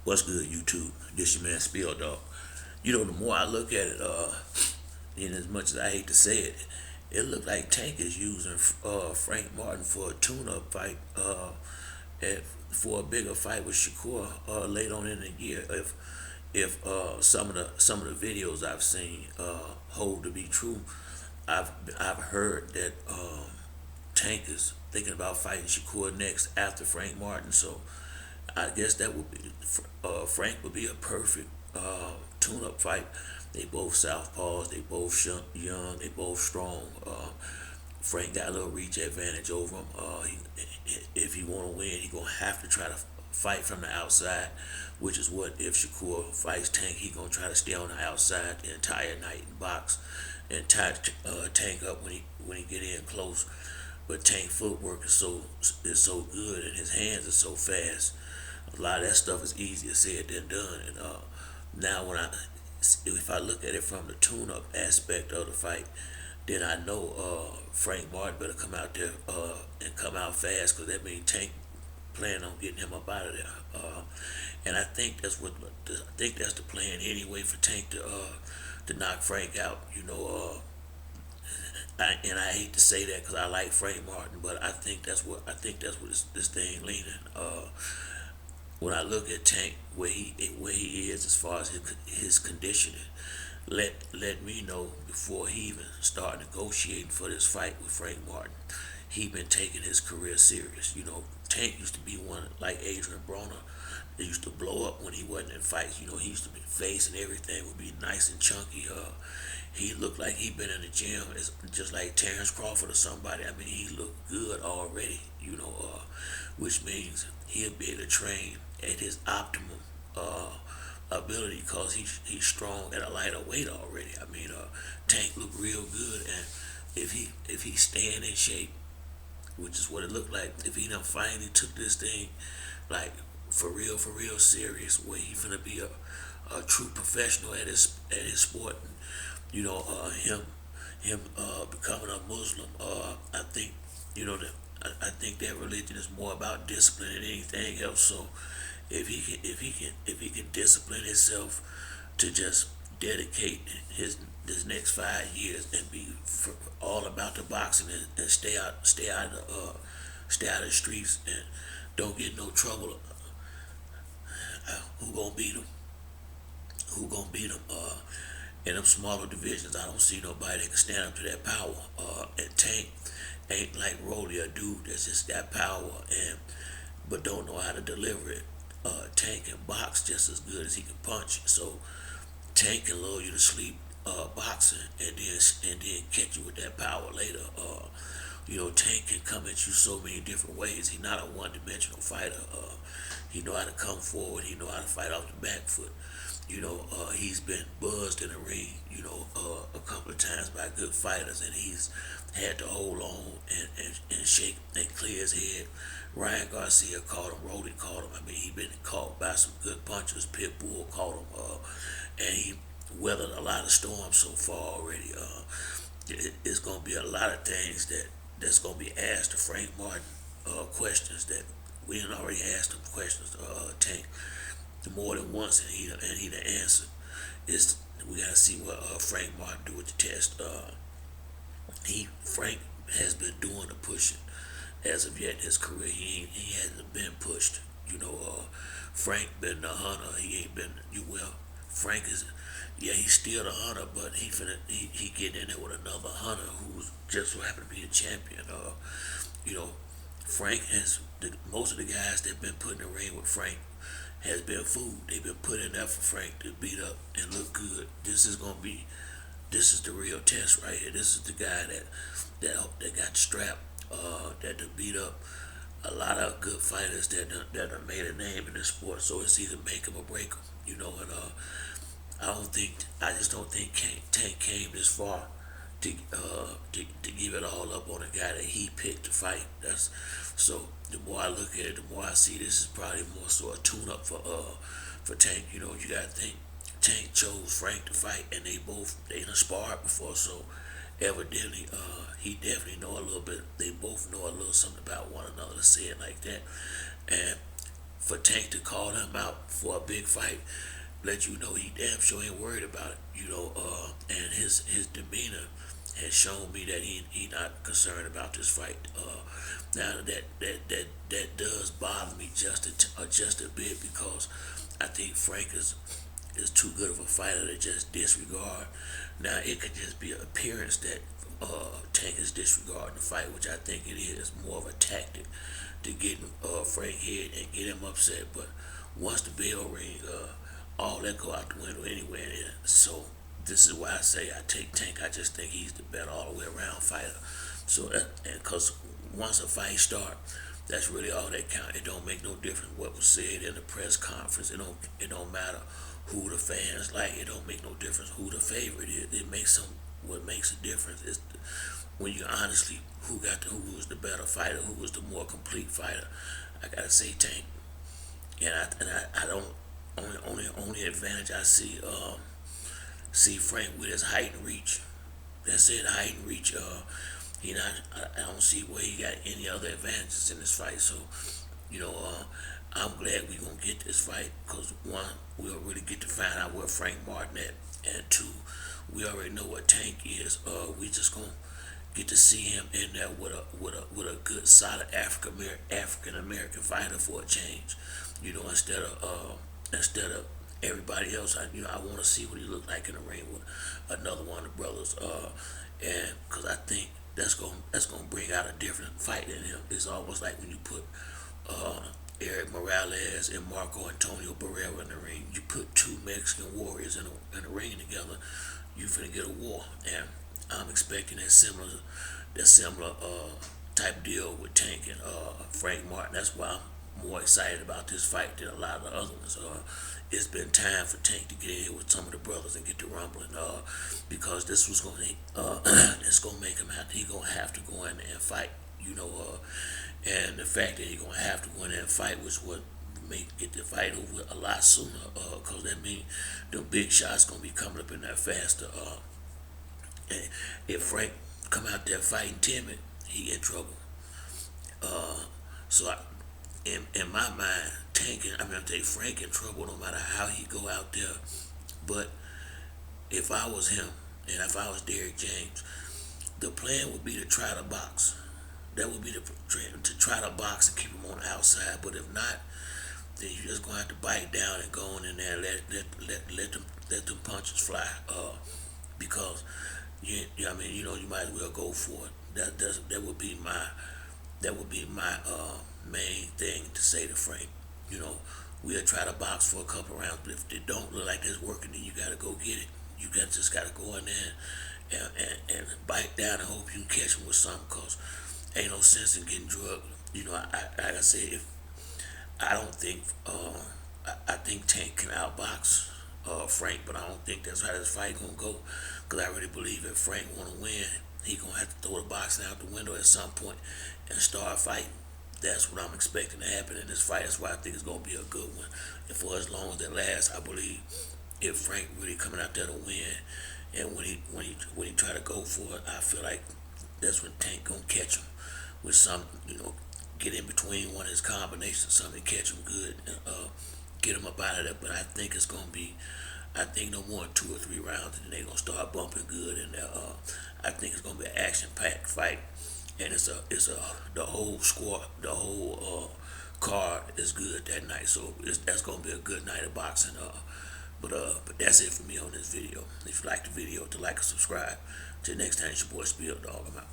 What's good, YouTube? This your man Spill Dog. You know, the more I look at it, and as much as I hate to say it, it looked like Tank is using Frank Martin for a tune-up fight, for a bigger fight with Shakur later on in the year. If some of the videos I've seen hold to be true, I've I've heard that Tank is thinking about fighting Shakur next after Frank Martin. So I guess that would be Frank would be a perfect tune-up fight. They both southpaws. They both young. They both strong. Frank got a little reach advantage over him. If he want to win, he gonna have to try to fight from the outside, which is what if Shakur fights Tank, he gonna try to stay on the outside the entire night and box and tie Tank up when he get in close. But Tank footwork is so good and his hands are so fast. A lot of that stuff is easier said than done. And now if I look at it from the tune-up aspect of the fight, then I know Frank Martin better come out there and come out fast, because that means Tank plan on getting him up out of there. And I think that's the plan anyway for Tank to knock Frank out. I hate to say that because I like Frank Martin, but I think that's what this thing leaning. When I look at Tank where he is as far as his conditioning, let me know before he even start negotiating for this fight with Frank Martin. He been taking his career serious. Tank used to be one like Adrian Broner. They used to blow up when he wasn't in fights. He used to be face and everything would be nice and chunky. He looked like he been in the gym. It's just like Terrence Crawford or somebody. I mean, he looked good already. Which means he'll be able to train at his optimum ability, because he's strong at a lighter weight already. I mean, Tank looked real good, and if he staying in shape, which is what it looked like, if he done finally took this thing like for real serious, where he finna be a true professional at his sport, and him becoming a Muslim, I think that I think that religion is more about discipline than anything else. So if he can discipline himself to just dedicate his next 5 years and be all about the boxing, and stay out of the streets and don't get no trouble, who gonna beat him? Who gonna beat him? In them smaller divisions, I don't see nobody that can stand up to that power. And Tank ain't like Rolly, a dude that's just got power but don't know how to deliver it. Tank can box just as good as he can punch. So Tank can lull you to sleep boxing, and then catch you with that power later. Tank can come at you so many different ways. He's not a one-dimensional fighter. He know how to come forward. He know how to fight off the back foot. He's been buzzed in the ring, a couple of times by good fighters, and he's had to hold on and shake and clear his head. Ryan Garcia caught him, Rody caught him. I mean, he been caught by some good punchers. Pitbull caught him, and he weathered a lot of storms so far already. It's gonna be a lot of things that's gonna be asked to Frank Martin, questions that we done already asked him questions. Tank more than once, and he done answered. We gotta see what Frank Martin do with the test. Frank has been doing the pushing as of yet in his career. He hasn't been pushed. Frank been the hunter. He ain't been well. Frank is, yeah, he's still the hunter, but he getting in there with another hunter who's just so happen to be a champion. You know, Frank has most of the guys that been put in the ring with Frank has been food. They've been put in there for Frank to beat up and look good. This is the real test right here. This is the guy that got strapped, that to beat up a lot of good fighters that are made a name in this sport. So it's either make him or break him, And I just don't think Tank came this far to give it all up on a guy that he picked to fight. That's so. The more I look at it, the more I see this is probably more so a tune-up for Tank. You gotta think Tank chose Frank to fight, and they done sparred before, so evidently he definitely know a little bit. They both know a little something about one another, to say it like that. And for Tank to call him out for a big fight, let you know he damn sure ain't worried about it. And his demeanor has shown me that he not concerned about this fight. Now that does bother me just a bit, because I think Frank is too good of a fighter to just disregard. Now it could just be an appearance that Tank is disregarding the fight, which I think it is more of a tactic to get Frank hit and get him upset. But once the bell ring, all that go out the window anyway. And so this is why I say I take Tank. I just think he's the better all the way around fighter. So and because once a fight start, that's really all that count. It don't make no difference what was said in the press conference. It don't matter who the fans like. It don't make no difference who the favorite is. What makes a difference is when you honestly who was the better fighter, who was the more complete fighter. I gotta say Tank. And I don't only advantage I see Frank with his height and reach. That's it, height and reach. I don't see where he got any other advantages in this fight. So, I'm glad we gonna get this fight, because one, we'll really get to find out where Frank Martin at, and two, we already know what Tank is. We just gonna get to see him in there with a good solid African American fighter for a change. Instead of everybody else. I want to see what he looked like in the ring with another one of the brothers. And because I think that's gonna bring out a different fight in him. It's almost like when you put Eric Morales and Marco Antonio Barrera in the ring. You put two Mexican warriors in the ring together, you finna get a war. And I'm expecting that similar type deal with Tank and Frank Martin. That's why I'm more excited about this fight than a lot of the other ones. It's been time for Tank to get in here with some of the brothers and get to rumbling, because this was gonna it's gonna make him he gonna have to go in there and fight, and the fact that he gonna have to go in there and fight was what get the fight over a lot sooner, because that means the big shots gonna be coming up in there faster. And if Frank come out there fighting timid, he in trouble. So in my mind, I'm take Frank in trouble no matter how he go out there. But if I was him and if I was Derrick James, the plan would be to try to box. That would be the plan, to try to box and keep him on the outside. But if not, then you just gonna have to bite down and go on in there and let them punches fly. Because you might as well go for it. That would be my main thing to say to Frank. We'll try to box for a couple rounds, but if it don't look like it's working, then you gotta go get it. Just gotta go in there and bite down and hope you can catch him with something, cause ain't no sense in getting drugged. Like I said, if I don't think I think Tank can outbox Frank, but I don't think that's how this fight gonna go. Cause I really believe if Frank wanna win, he gonna have to throw the boxing out the window at some point and start fighting. That's what I'm expecting to happen in this fight. That's why I think it's gonna be a good one. And for as long as it lasts, I believe if Frank really coming out there to win, and when he try to go for it, I feel like that's when Tank gonna catch him with some, get in between one of his combinations, something, catch him good, and get him up out of there. But I think it's gonna be, I think no more than 2 or 3 rounds, and they're gonna start bumping good. And I think it's gonna be an action-packed fight, and the whole squad, the whole card is good that night. So that's gonna be a good night of boxing. But that's it for me on this video. If you like the video, to like and subscribe. Till next time, it's your boy Spill Dog. I'm out.